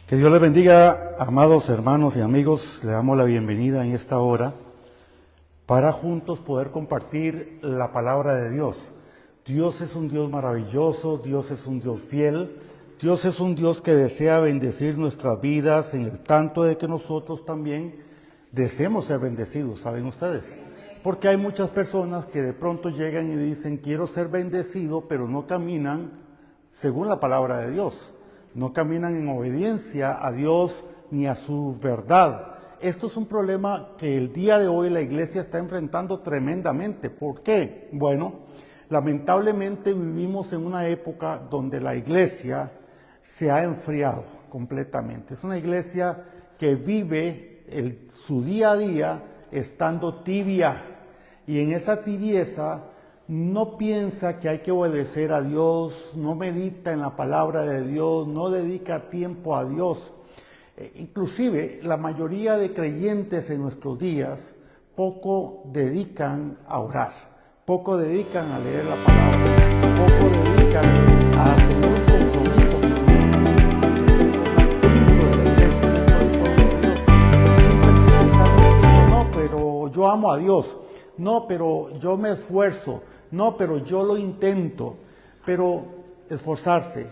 Que Dios les bendiga, amados hermanos y amigos. Le damos la bienvenida en esta hora para juntos poder compartir la palabra de Dios. Dios es un Dios maravilloso, Dios es un Dios fiel, Dios es un Dios que desea bendecir nuestras vidas en el tanto de que nosotros también deseemos ser bendecidos, ¿saben ustedes? Porque hay muchas personas que de pronto llegan y dicen, quiero ser bendecido, pero no caminan según la palabra de Dios. No caminan en obediencia a Dios ni a su verdad. Esto es un problema que el día de hoy la iglesia está enfrentando tremendamente. ¿Por qué? Bueno, lamentablemente vivimos en una época donde la iglesia se ha enfriado completamente. Es una iglesia que vive su día a día estando tibia, y en esa tibieza no piensa que hay que obedecer a Dios, no medita en la palabra de Dios, no dedica tiempo a Dios. Inclusive la mayoría de creyentes en nuestros días poco dedican a orar, poco dedican a leer la palabra, poco dedican a tener un compromiso dentro de la iglesia, dentro del pueblo de Dios. Simplemente están diciendo, no, pero yo amo a Dios, no, pero yo me esfuerzo, no, pero yo lo intento. Pero esforzarse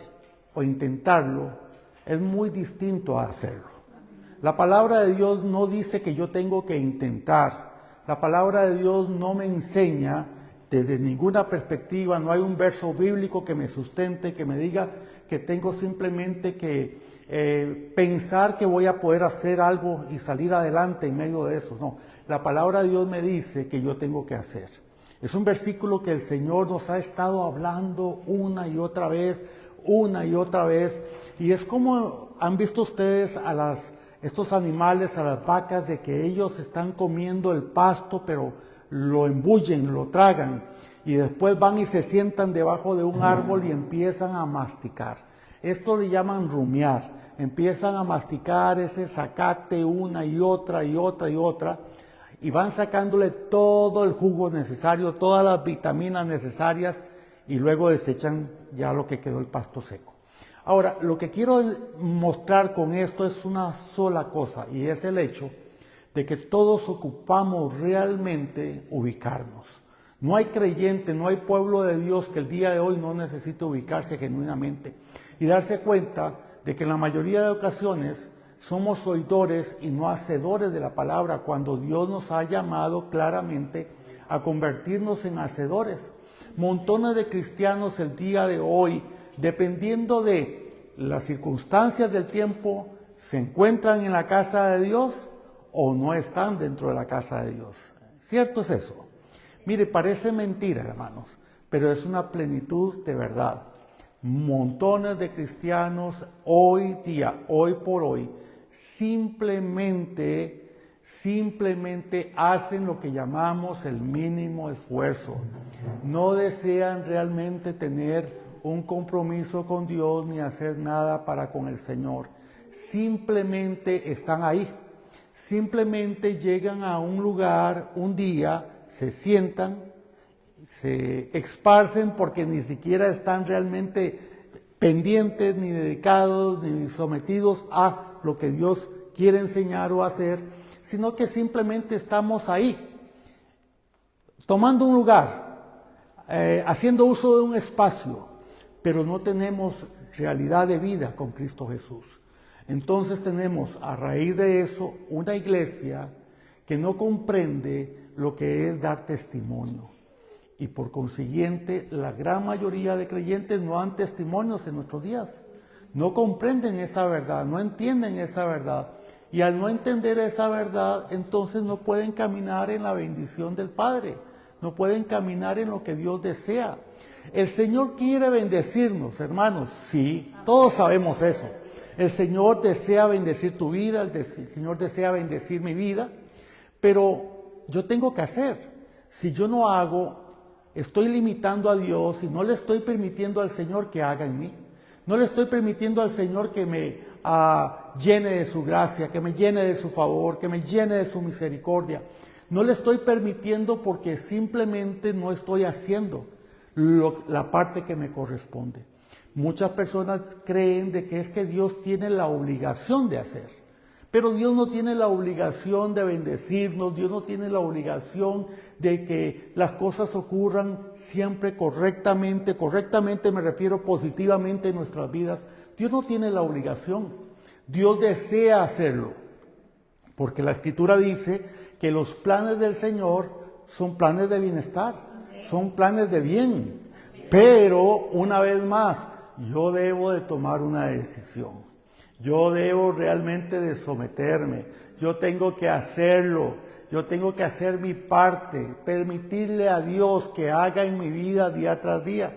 o intentarlo es muy distinto a hacerlo. La palabra de Dios no dice que yo tengo que intentar. La palabra de Dios no me enseña desde ninguna perspectiva, no hay un verso bíblico que me sustente, que me diga que tengo simplemente que pensar que voy a poder hacer algo y salir adelante en medio de eso. No, la palabra de Dios me dice que yo tengo que hacer. Es un versículo que el Señor nos ha estado hablando una y otra vez, y es como han visto ustedes a estos animales, a las vacas, de que ellos están comiendo el pasto, pero lo embullen, lo tragan, y después van y se sientan debajo de un árbol y empiezan a masticar. Esto le llaman rumiar, empiezan a masticar ese zacate una y otra, y van sacándole todo el jugo necesario, todas las vitaminas necesarias, y luego desechan ya lo que quedó el pasto seco. Ahora, lo que quiero mostrar con esto es una sola cosa, y es el hecho de que todos ocupamos realmente ubicarnos. No hay creyente, no hay pueblo de Dios que el día de hoy no necesite ubicarse genuinamente y darse cuenta de que en la mayoría de ocasiones somos oidores y no hacedores de la palabra, cuando Dios nos ha llamado claramente a convertirnos en hacedores. Montones de cristianos el día de hoy, dependiendo de las circunstancias del tiempo, se encuentran en la casa de Dios o no están dentro de la casa de Dios. ¿Cierto es eso? Mire, parece mentira, hermanos, pero es una plenitud de verdad. Montones de cristianos hoy día, hoy por hoy, simplemente hacen lo que llamamos el mínimo esfuerzo. No desean realmente tener un compromiso con Dios ni hacer nada para con el Señor. Simplemente están ahí. Simplemente llegan a un lugar un día, se sientan, se esparcen porque ni siquiera están realmente pendientes, ni dedicados, ni sometidos a lo que Dios quiere enseñar o hacer, sino que simplemente estamos ahí, tomando un lugar, haciendo uso de un espacio, pero no tenemos realidad de vida con Cristo Jesús. Entonces tenemos a raíz de eso una iglesia que no comprende lo que es dar testimonio. Y por consiguiente, la gran mayoría de creyentes no dan testimonios en nuestros días. No comprenden esa verdad, no entienden esa verdad. Y al no entender esa verdad, entonces no pueden caminar en la bendición del Padre. No pueden caminar en lo que Dios desea. El Señor quiere bendecirnos, hermanos. Sí, todos sabemos eso. El Señor desea bendecir tu vida, el Señor desea bendecir mi vida. Pero yo tengo que hacer. Si yo no hago, estoy limitando a Dios y no le estoy permitiendo al Señor que haga en mí. No le estoy permitiendo al Señor que me llene de su gracia, que me llene de su favor, que me llene de su misericordia. No le estoy permitiendo porque simplemente no estoy haciendo la parte que me corresponde. Muchas personas creen de que es que Dios tiene la obligación de hacer. Pero Dios no tiene la obligación de bendecirnos, Dios no tiene la obligación de que las cosas ocurran siempre correctamente. Correctamente me refiero positivamente en nuestras vidas. Dios no tiene la obligación. Dios desea hacerlo. Porque la Escritura dice que los planes del Señor son planes de bienestar, son planes de bien. Pero, una vez más, yo debo de tomar una decisión. Yo debo realmente de someterme. Yo tengo que hacerlo. Yo tengo que hacer mi parte. Permitirle a Dios que haga en mi vida día tras día.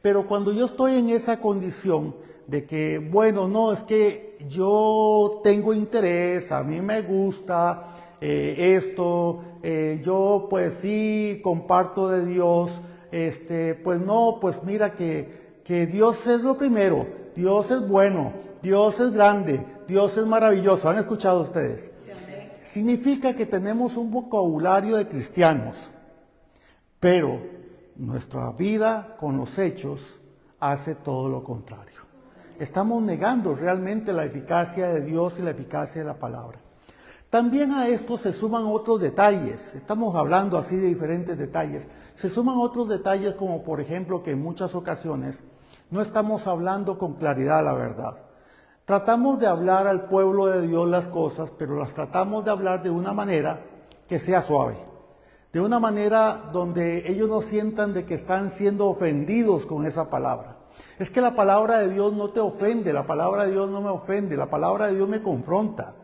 Pero cuando yo estoy en esa condición de que, bueno, no, es que yo tengo interés, a mí me gusta esto, yo pues sí comparto de Dios, pues no, pues mira que Dios es lo primero, Dios es bueno, Dios es grande, Dios es maravilloso. ¿Han escuchado ustedes? Significa que tenemos un vocabulario de cristianos, pero nuestra vida con los hechos hace todo lo contrario. Estamos negando realmente la eficacia de Dios y la eficacia de la palabra. También a esto se suman otros detalles. Estamos hablando así de diferentes detalles. Se suman otros detalles como por ejemplo que en muchas ocasiones no estamos hablando con claridad la verdad. Tratamos de hablar al pueblo de Dios las cosas, pero las tratamos de hablar de una manera que sea suave. De una manera donde ellos no sientan de que están siendo ofendidos con esa palabra. Es que la palabra de Dios no te ofende, la palabra de Dios no me ofende, la palabra de Dios me confronta.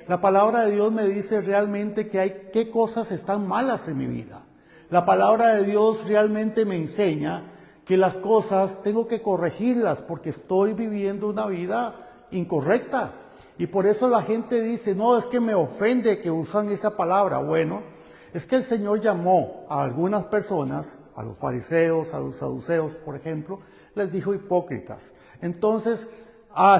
La palabra de Dios me dice realmente que qué cosas están malas en mi vida. La palabra de Dios realmente me enseña que las cosas tengo que corregirlas porque estoy viviendo una vida incorrecta. Y por eso la gente dice, no, es que me ofende que usan esa palabra. Bueno, es que el Señor llamó a algunas personas, a los fariseos, a los saduceos, por ejemplo, les dijo hipócritas. Entonces,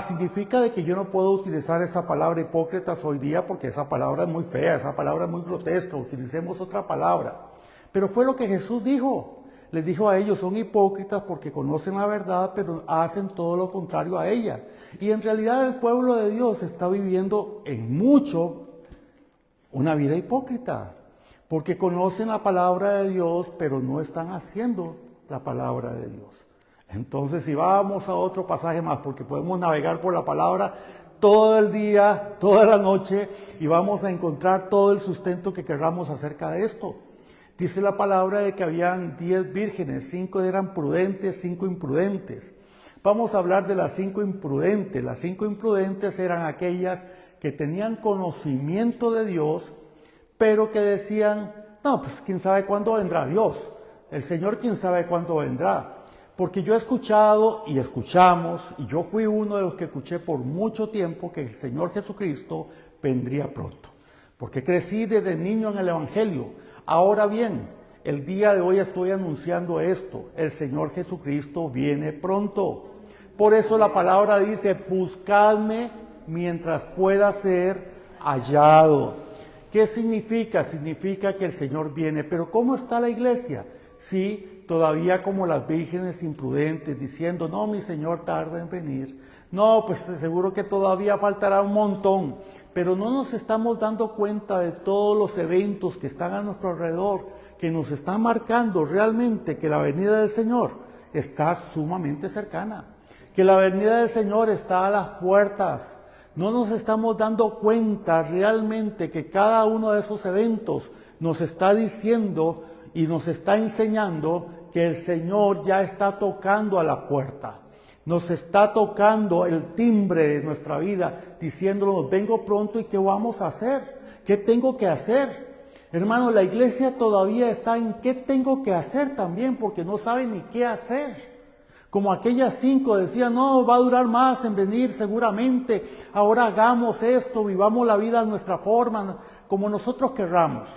significa de que yo no puedo utilizar esa palabra hipócritas hoy día porque esa palabra es muy fea, esa palabra es muy grotesca, utilicemos otra palabra. Pero fue lo que Jesús dijo. Les dijo a ellos, son hipócritas porque conocen la verdad, pero hacen todo lo contrario a ella. Y en realidad el pueblo de Dios está viviendo en mucho una vida hipócrita. Porque conocen la palabra de Dios, pero no están haciendo la palabra de Dios. Entonces, si vamos a otro pasaje más, porque podemos navegar por la palabra todo el día, toda la noche, y vamos a encontrar todo el sustento que queramos acerca de esto. Dice la palabra de que habían 10 vírgenes, 5 eran prudentes, 5 imprudentes. Vamos a hablar de las 5 imprudentes. Las 5 imprudentes eran aquellas que tenían conocimiento de Dios, pero que decían, no, pues quién sabe cuándo vendrá Dios. El Señor quién sabe cuándo vendrá. Porque yo he escuchado y escuchamos, y yo fui uno de los que escuché por mucho tiempo que el Señor Jesucristo vendría pronto. Porque crecí desde niño en el Evangelio. Ahora bien, el día de hoy estoy anunciando esto. El Señor Jesucristo viene pronto. Por eso la palabra dice, buscadme mientras pueda ser hallado. ¿Qué significa? Significa que el Señor viene. Pero ¿cómo está la iglesia? Sí, todavía como las vírgenes imprudentes, diciendo, no, mi Señor tarda en venir. No, pues seguro que todavía faltará un montón. Pero no nos estamos dando cuenta de todos los eventos que están a nuestro alrededor, que nos están marcando realmente que la venida del Señor está sumamente cercana. Que la venida del Señor está a las puertas. No nos estamos dando cuenta realmente que cada uno de esos eventos nos está diciendo y nos está enseñando que el Señor ya está tocando a la puerta. Nos está tocando el timbre de nuestra vida, diciéndonos, vengo pronto y ¿qué vamos a hacer? ¿Qué tengo que hacer? Hermano, la iglesia todavía está en ¿qué tengo que hacer también? Porque no sabe ni qué hacer. Como aquellas 5 decían, no, va a durar más en venir seguramente. Ahora hagamos esto, vivamos la vida a nuestra forma, como nosotros querramos.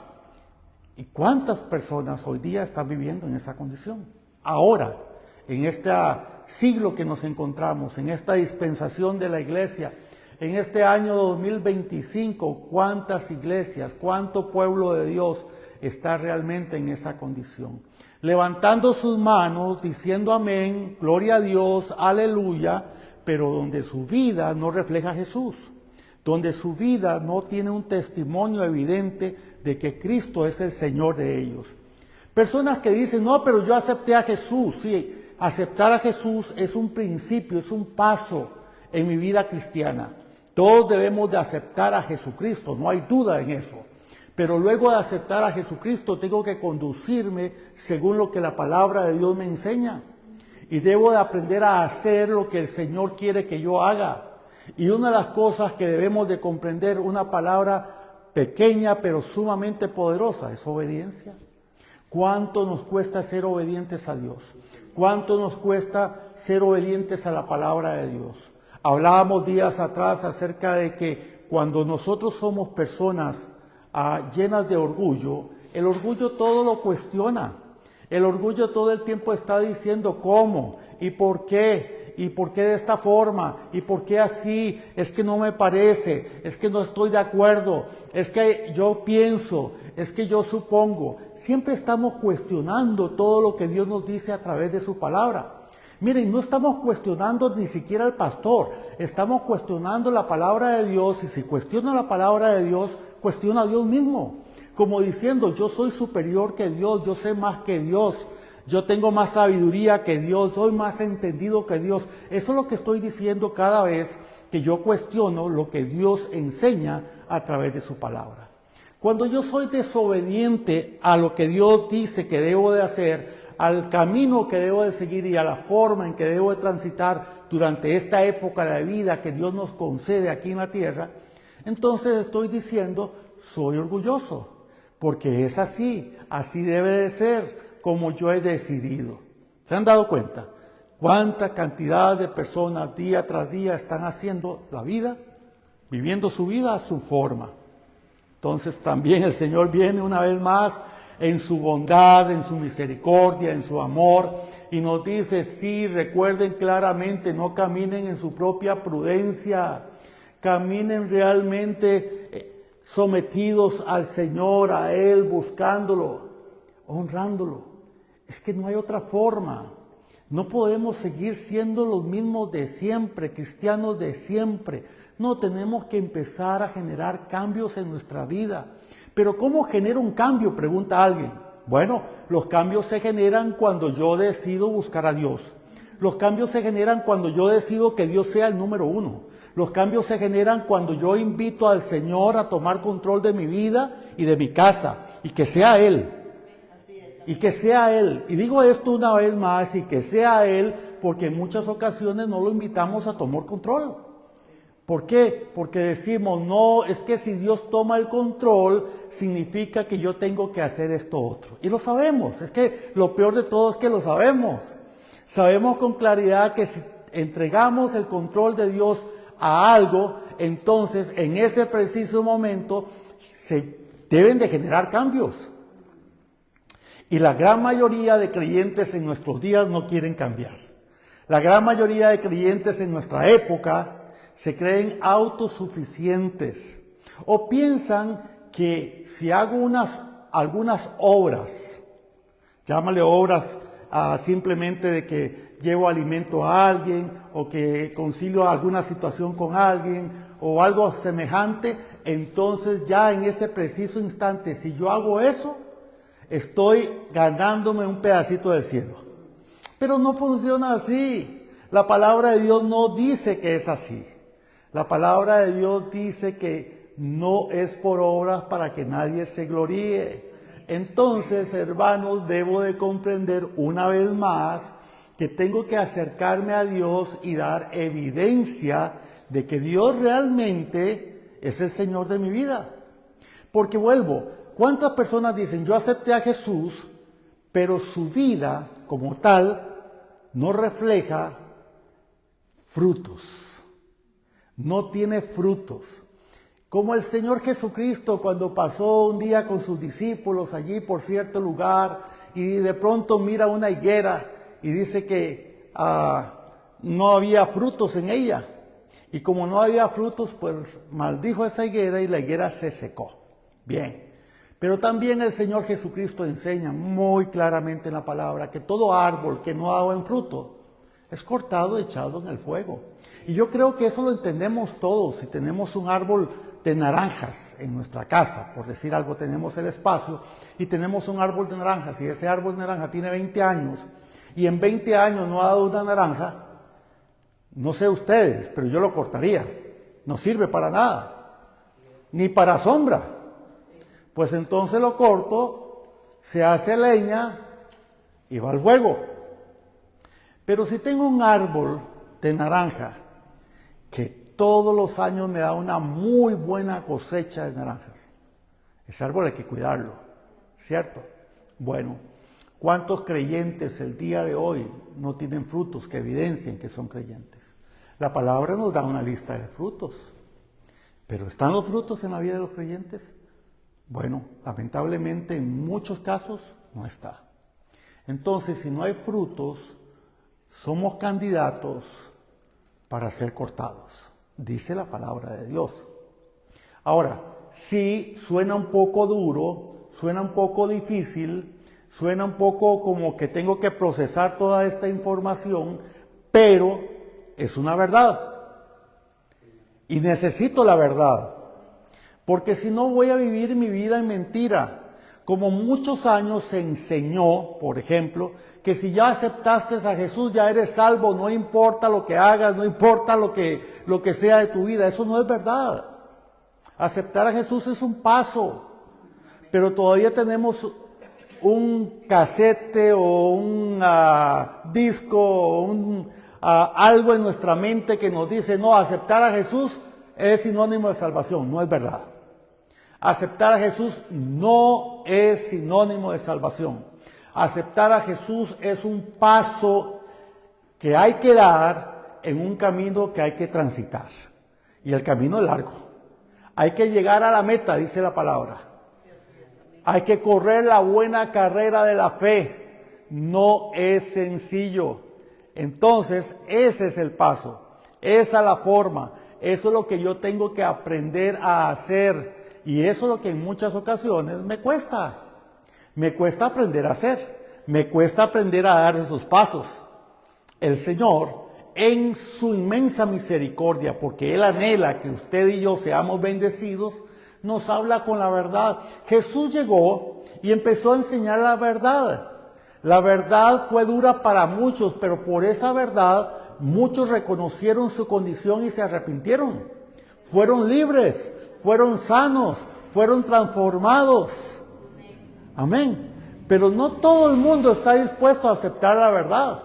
¿Y cuántas personas hoy día están viviendo en esa condición? Ahora, en este siglo que nos encontramos, en esta dispensación de la iglesia, en este año 2025, ¿cuántas iglesias, cuánto pueblo de Dios está realmente en esa condición? levantando sus manos, diciendo amén, gloria a Dios, aleluya, pero donde su vida no refleja a Jesús, donde su vida no tiene un testimonio evidente de que Cristo es el Señor de ellos. Personas que dicen, no, pero yo acepté a Jesús. Sí, aceptar a Jesús es un principio, es un paso en mi vida cristiana. Todos debemos de aceptar a Jesucristo, no hay duda en eso. Pero luego de aceptar a Jesucristo tengo que conducirme según lo que la palabra de Dios me enseña. Y debo de aprender a hacer lo que el Señor quiere que yo haga. Y una de las cosas que debemos de comprender, una palabra pequeña pero sumamente poderosa, es obediencia. ¿Cuánto nos cuesta ser obedientes a Dios? ¿Cuánto nos cuesta ser obedientes a la palabra de Dios? Hablábamos días atrás acerca de que cuando nosotros somos personas llenas de orgullo, el orgullo todo lo cuestiona. El orgullo todo el tiempo está diciendo cómo y por qué de esta forma y por qué así, es que no me parece, es que no estoy de acuerdo, es que yo pienso, es que yo supongo. Siempre estamos cuestionando todo lo que Dios nos dice a través de su palabra. Miren, no estamos cuestionando ni siquiera al pastor, estamos cuestionando la palabra de Dios, y si cuestiono la palabra de Dios, cuestiona a Dios mismo. Como diciendo, yo soy superior que Dios, yo sé más que Dios, yo tengo más sabiduría que Dios, soy más entendido que Dios. Eso es lo que estoy diciendo cada vez que yo cuestiono lo que Dios enseña a través de su palabra. Cuando yo soy desobediente a lo que Dios dice que debo de hacer, al camino que debo de seguir y a la forma en que debo de transitar durante esta época de vida que Dios nos concede aquí en la tierra, entonces estoy diciendo, soy orgulloso. Porque es así, así debe de ser, como yo he decidido. ¿Se han dado cuenta? ¿Cuánta cantidad de personas día tras día están haciendo la vida, viviendo su vida a su forma? Entonces también el Señor viene una vez más en su bondad, en su misericordia, en su amor, y nos dice, sí, recuerden claramente, no caminen en su propia prudencia, caminen realmente sometidos al Señor, a Él, buscándolo, honrándolo. Es que no hay otra forma. No podemos seguir siendo los mismos de siempre, cristianos de siempre. No, tenemos que empezar a generar cambios en nuestra vida. Pero ¿cómo genera un cambio?, pregunta alguien. Bueno, los cambios se generan cuando yo decido buscar a Dios. Los cambios se generan cuando yo decido que Dios sea el número uno. Los cambios se generan cuando yo invito al Señor a tomar control de mi vida y de mi casa, y que sea Él. Y que sea Él. Y digo esto una vez más, y que sea Él, porque en muchas ocasiones no lo invitamos a tomar control. ¿Por qué? Porque decimos, no, es que si Dios toma el control, significa que yo tengo que hacer esto otro. Y lo sabemos, es que lo peor de todo es que lo sabemos. Sabemos con claridad que si entregamos el control de Dios a algo, entonces en ese preciso momento se deben de generar cambios. Y la gran mayoría de creyentes en nuestros días no quieren cambiar. La gran mayoría de creyentes en nuestra época se creen autosuficientes o piensan que si hago algunas obras, llámale obras simplemente de que llevo alimento a alguien o que concilio alguna situación con alguien o algo semejante, entonces ya en ese preciso instante, si yo hago eso, estoy ganándome un pedacito del cielo. Pero no funciona así. La palabra de Dios no dice que es así. La palabra de Dios dice que no es por obras para que nadie se gloríe. Entonces, hermanos, debo de comprender una vez más que tengo que acercarme a Dios y dar evidencia de que Dios realmente es el Señor de mi vida. Porque vuelvo, ¿cuántas personas dicen, yo acepté a Jesús, pero su vida como tal no refleja frutos? No tiene frutos. Como el Señor Jesucristo cuando pasó un día con sus discípulos allí por cierto lugar y de pronto mira una higuera y dice que no había frutos en ella. Y como no había frutos, pues maldijo esa higuera y la higuera se secó. Bien. Pero también el Señor Jesucristo enseña muy claramente en la palabra que todo árbol que no da buen fruto es cortado, echado en el fuego. Y yo creo que eso lo entendemos todos. Si tenemos un árbol de naranjas en nuestra casa, por decir algo, tenemos el espacio y tenemos un árbol de naranjas y ese árbol de naranja tiene 20 años y en 20 años no ha dado una naranja, no sé ustedes, pero yo lo cortaría. No sirve para nada, ni para sombra. Pues entonces lo corto, se hace leña y va al fuego. Pero si tengo un árbol de naranja que todos los años me da una muy buena cosecha de naranjas, ese árbol hay que cuidarlo, ¿cierto? Bueno, ¿cuántos creyentes el día de hoy no tienen frutos que evidencien que son creyentes? La palabra nos da una lista de frutos, pero ¿están los frutos en la vida de los creyentes? Bueno, lamentablemente en muchos casos no está. Entonces, si no hay frutos, somos candidatos para ser cortados, dice la palabra de Dios. Ahora, sí suena un poco duro, suena un poco difícil, suena un poco como que tengo que procesar toda esta información, pero es una verdad. Y necesito la verdad. Porque si no voy a vivir mi vida en mentira. Como muchos años se enseñó, por ejemplo, que si ya aceptaste a Jesús ya eres salvo, no importa lo que hagas, no importa lo que sea de tu vida. Eso no es verdad. Aceptar a Jesús es un paso, pero todavía tenemos un casete o un disco o algo en nuestra mente que nos dice, no, aceptar a Jesús es sinónimo de salvación. No es verdad. Aceptar a Jesús no es sinónimo de salvación. Aceptar a Jesús es un paso que hay que dar en un camino que hay que transitar. Y el camino es largo. Hay que llegar a la meta, dice la palabra. Hay que correr la buena carrera de la fe. No es sencillo. Entonces, ese es el paso. Esa es la forma. Eso es lo que yo tengo que aprender a hacer. Y eso es lo que en muchas ocasiones me cuesta. Me cuesta aprender a hacer. Me cuesta aprender a dar esos pasos. El Señor, en su inmensa misericordia, porque Él anhela que usted y yo seamos bendecidos, nos habla con la verdad. Jesús llegó y empezó a enseñar la verdad. La verdad fue dura para muchos, pero por esa verdad muchos reconocieron su condición y se arrepintieron. Fueron libres, fueron sanos, fueron transformados. Amén. Pero no todo el mundo está dispuesto a aceptar la verdad.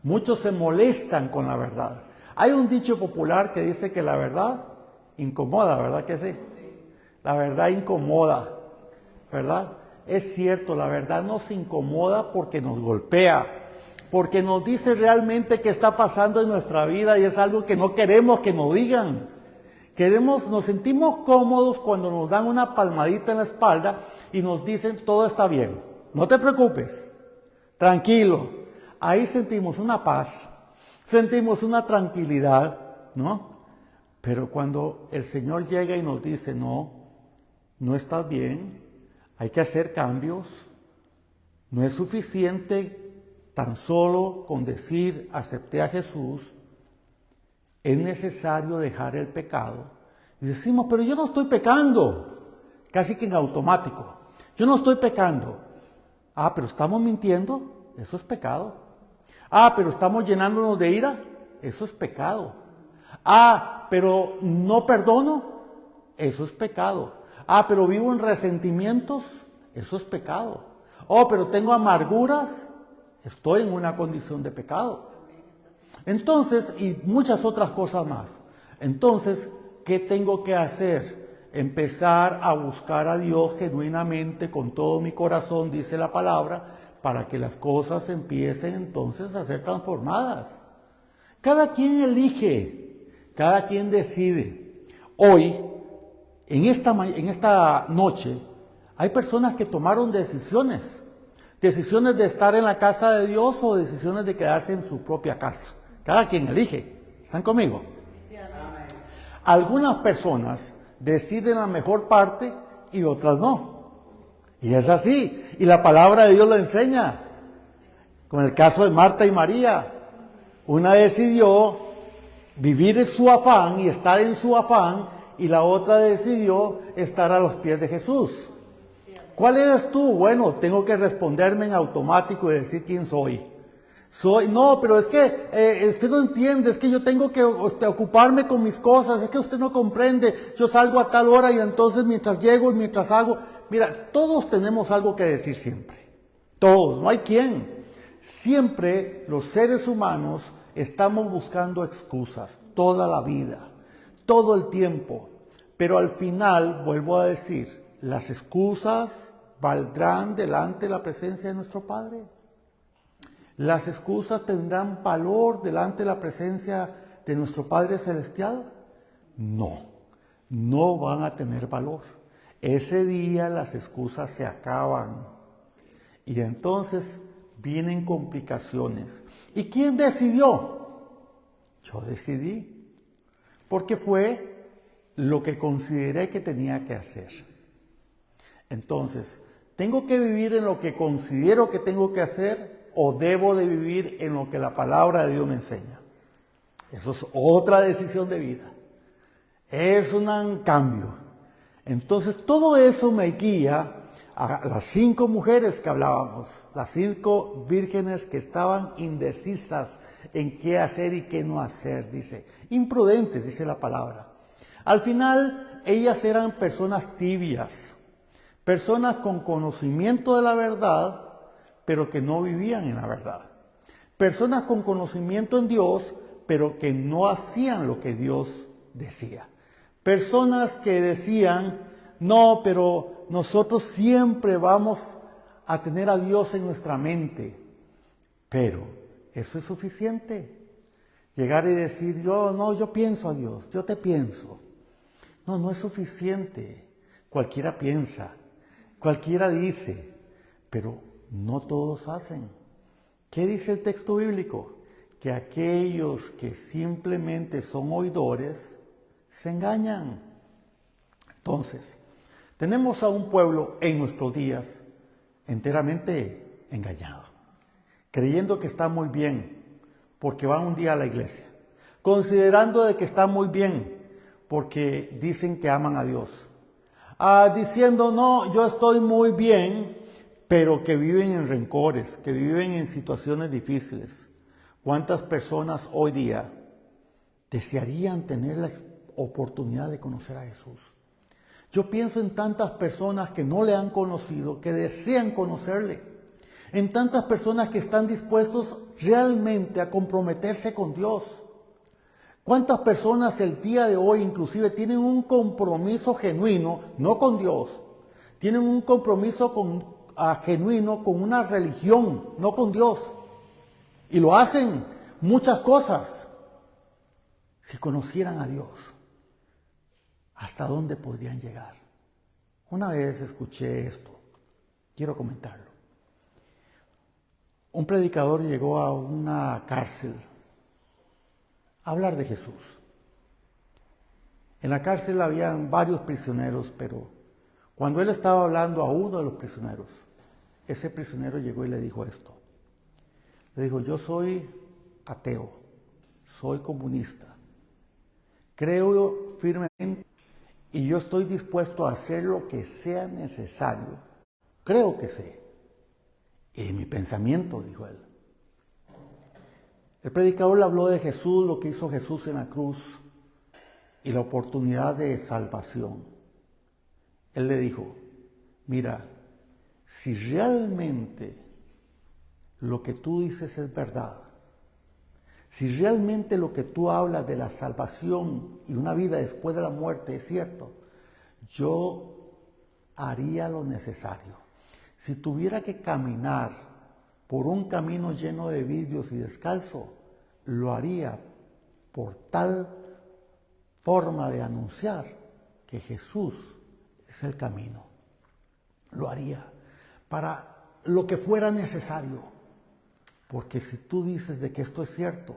Muchos se molestan con la verdad. Hay un dicho popular que dice que la verdad incomoda, ¿verdad que sí? La verdad incomoda, ¿verdad? Es cierto, la verdad nos incomoda porque nos golpea, porque nos dice realmente qué está pasando en nuestra vida y es algo que no queremos que nos digan. Nos sentimos cómodos cuando nos dan una palmadita en la espalda y nos dicen todo está bien, no te preocupes, tranquilo. Ahí sentimos una paz, sentimos una tranquilidad, ¿no? Pero cuando el Señor llega y nos dice no estás bien, hay que hacer cambios, no es suficiente tan solo con decir acepté a Jesús, es necesario dejar el pecado. Y decimos, pero yo no estoy pecando, casi que en automático. Yo no estoy pecando. Ah, pero estamos mintiendo, eso es pecado. Ah, pero estamos llenándonos de ira, eso es pecado. Ah, pero no perdono, eso es pecado. Ah, pero vivo en resentimientos, eso es pecado. Oh, pero tengo amarguras, estoy en una condición de pecado. Entonces, y muchas otras cosas más. Entonces, ¿qué tengo que hacer? Empezar a buscar a Dios genuinamente con todo mi corazón, dice la palabra, para que las cosas empiecen entonces a ser transformadas. Cada quien elige, cada quien decide. Hoy, en esta noche, hay personas que tomaron decisiones de estar en la casa de Dios o decisiones de quedarse en su propia casa. Cada quien elige. ¿Están conmigo? Algunas personas deciden la mejor parte y otras no. Y es así. Y la palabra de Dios lo enseña. Con el caso de Marta y María. Una decidió vivir en su afán y estar en su afán, y la otra decidió estar a los pies de Jesús. ¿Cuál eres tú? Bueno, tengo que responderme en automático y decir quién soy. No, pero es que usted no entiende, es que yo tengo que ocuparme con mis cosas, es que usted no comprende, yo salgo a tal hora y entonces mientras llego y mientras hago. Mira, todos tenemos algo que decir siempre. Todos, no hay quien. Siempre los seres humanos estamos buscando excusas, toda la vida, todo el tiempo. Pero al final, vuelvo a decir, las excusas valdrán delante de la presencia de nuestro Padre. Las excusas tendrán valor delante de la presencia de nuestro Padre Celestial. No, no van a tener valor. Ese día las excusas se acaban. Y entonces vienen complicaciones. ¿Y quién decidió? Yo decidí. Porque fue lo que consideré que tenía que hacer. Entonces, ¿tengo que vivir en lo que considero que tengo que hacer o debo de vivir en lo que la palabra de Dios me enseña? Eso es otra decisión de vida. Es un cambio. Entonces, todo eso me guía a las 5 mujeres que hablábamos, las 5 vírgenes que estaban indecisas en qué hacer y qué no hacer, dice. Imprudentes, dice la palabra. Al final, ellas eran personas tibias, personas con conocimiento de la verdad, pero que no vivían en la verdad. Personas con conocimiento en Dios, pero que no hacían lo que Dios decía. Personas que decían, no, pero nosotros siempre vamos a tener a Dios en nuestra mente. Pero, ¿eso es suficiente? Llegar y decir, yo pienso a Dios, yo te pienso. No, no es suficiente. Cualquiera piensa, cualquiera dice, pero no todos hacen. ¿Qué dice el texto bíblico? Que aquellos que simplemente son oidores se engañan. Entonces, tenemos a un pueblo en nuestros días enteramente engañado, creyendo que está muy bien porque van un día a la iglesia, considerando de que está muy bien porque dicen que aman a Dios, diciendo, no, yo estoy muy bien, pero que viven en rencores, que viven en situaciones difíciles. ¿Cuántas personas hoy día desearían tener la oportunidad de conocer a Jesús? Yo pienso en tantas personas que no le han conocido, que desean conocerle. En tantas personas que están dispuestos realmente a comprometerse con Dios. ¿Cuántas personas el día de hoy inclusive tienen un compromiso genuino, no con Dios, tienen un compromiso genuino con una religión, no con Dios? Y lo hacen muchas cosas. Si conocieran a Dios, ¿hasta dónde podrían llegar? Una vez escuché esto, quiero comentarlo. Un predicador llegó a una cárcel a hablar de Jesús. En la cárcel habían varios prisioneros, pero cuando él estaba hablando a uno de los prisioneros, ese prisionero llegó y le dijo esto. Le dijo, yo soy ateo, soy comunista, creo firmemente y yo estoy dispuesto a hacer lo que sea necesario. Creo que sé. Y mi pensamiento, dijo él. El predicador le habló de Jesús, lo que hizo Jesús en la cruz y la oportunidad de salvación. Él le dijo, mira, si realmente lo que tú dices es verdad, si realmente lo que tú hablas de la salvación y una vida después de la muerte es cierto, yo haría lo necesario. Si tuviera que caminar por un camino lleno de vidrios y descalzo, lo haría por tal forma de anunciar que Jesús es el camino. Lo haría para lo que fuera necesario. Porque si tú dices de que esto es cierto,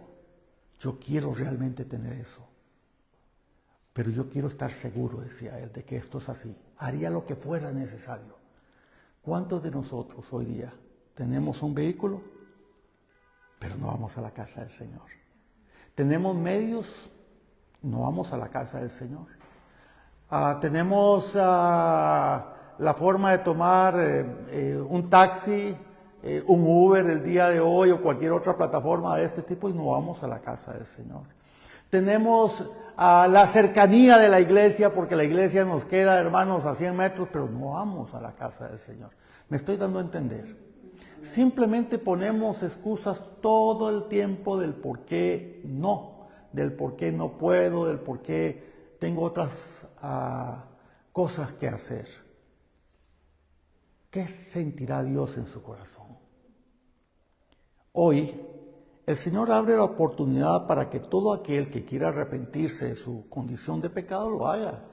yo quiero realmente tener eso. Pero yo quiero estar seguro, decía él, de que esto es así. Haría lo que fuera necesario. ¿Cuántos de nosotros hoy día tenemos un vehículo, pero no vamos a la casa del Señor? Tenemos medios, no vamos a la casa del Señor. Tenemos la forma de tomar un taxi, un Uber el día de hoy o cualquier otra plataforma de este tipo y no vamos a la casa del Señor. Tenemos la cercanía de la iglesia porque la iglesia nos queda, hermanos, a 100 metros, pero no vamos a la casa del Señor. Me estoy dando a entender. Simplemente ponemos excusas todo el tiempo del por qué no, del por qué no puedo, del por qué tengo otras cosas que hacer. ¿Qué sentirá Dios en su corazón? Hoy, el Señor abre la oportunidad para que todo aquel que quiera arrepentirse de su condición de pecado lo haga.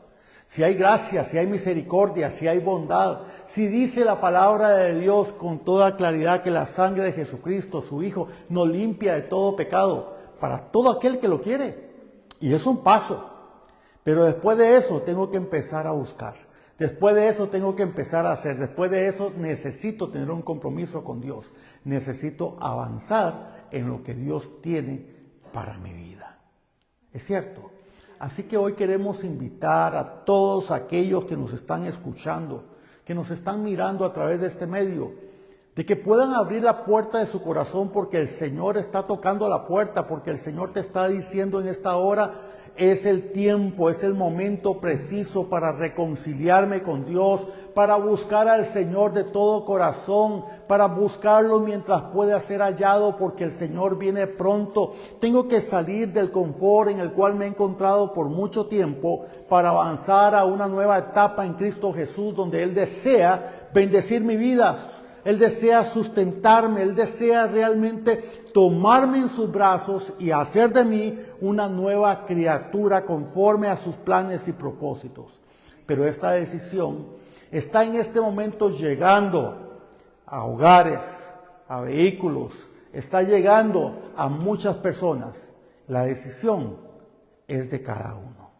Si hay gracia, si hay misericordia, si hay bondad, si dice la palabra de Dios con toda claridad que la sangre de Jesucristo, su Hijo, nos limpia de todo pecado, para todo aquel que lo quiere. Y es un paso. Pero después de eso tengo que empezar a buscar. Después de eso tengo que empezar a hacer. Después de eso necesito tener un compromiso con Dios. Necesito avanzar en lo que Dios tiene para mi vida. ¿Es cierto? Así que hoy queremos invitar a todos aquellos que nos están escuchando, que nos están mirando a través de este medio, de que puedan abrir la puerta de su corazón porque el Señor está tocando la puerta, porque el Señor te está diciendo en esta hora, es el tiempo, es el momento preciso para reconciliarme con Dios, para buscar al Señor de todo corazón, para buscarlo mientras pueda ser hallado, porque el Señor viene pronto. Tengo que salir del confort en el cual me he encontrado por mucho tiempo para avanzar a una nueva etapa en Cristo Jesús, donde Él desea bendecir mi vida. Él desea sustentarme, Él desea realmente tomarme en sus brazos y hacer de mí una nueva criatura conforme a sus planes y propósitos. Pero esta decisión está en este momento llegando a hogares, a vehículos, está llegando a muchas personas. La decisión es de cada uno.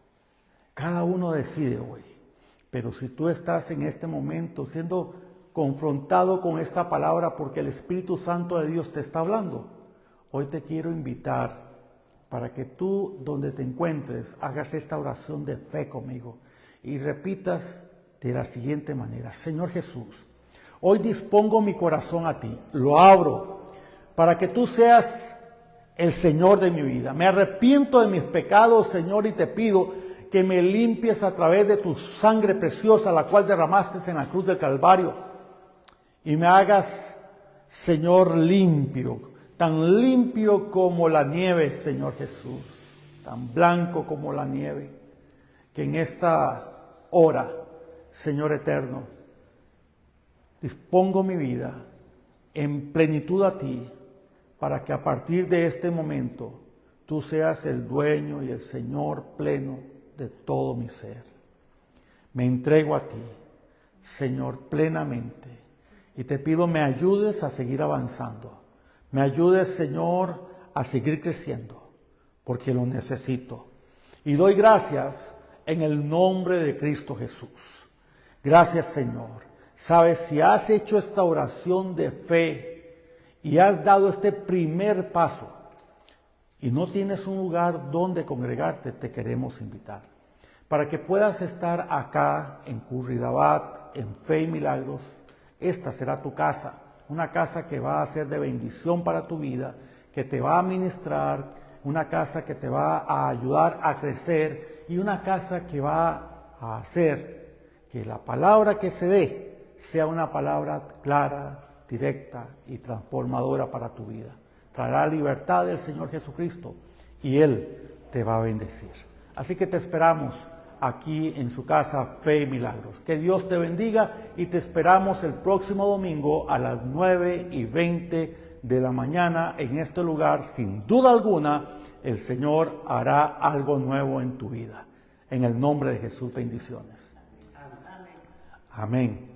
Cada uno decide hoy. Pero si tú estás en este momento siendo confrontado con esta palabra porque el Espíritu Santo de Dios te está hablando, hoy te quiero invitar para que tú, donde te encuentres, hagas esta oración de fe conmigo y repitas de la siguiente manera: Señor Jesús, hoy dispongo mi corazón a ti, lo abro para que tú seas el Señor de mi vida. Me arrepiento de mis pecados, Señor, y te pido que me limpies a través de tu sangre preciosa, la cual derramaste en la cruz del Calvario. Y me hagas, Señor, limpio, tan limpio como la nieve, Señor Jesús, tan blanco como la nieve, que en esta hora, Señor eterno, dispongo mi vida en plenitud a ti, para que a partir de este momento tú seas el dueño y el Señor pleno de todo mi ser. Me entrego a ti, Señor, plenamente. Y te pido me ayudes a seguir avanzando. Me ayudes, Señor, a seguir creciendo, porque lo necesito. Y doy gracias en el nombre de Cristo Jesús. Gracias, Señor. Sabes, si has hecho esta oración de fe y has dado este primer paso y no tienes un lugar donde congregarte, te queremos invitar para que puedas estar acá en Curridabat, en Fe y Milagros. Esta será tu casa, una casa que va a ser de bendición para tu vida, que te va a ministrar, una casa que te va a ayudar a crecer y una casa que va a hacer que la palabra que se dé sea una palabra clara, directa y transformadora para tu vida. Traerá libertad del Señor Jesucristo y Él te va a bendecir. Así que te esperamos aquí en su casa Fe y Milagros. Que Dios te bendiga y te esperamos el próximo domingo a las 9:20 de la mañana en este lugar. Sin duda alguna, el Señor hará algo nuevo en tu vida. En el nombre de Jesús, bendiciones. Amén.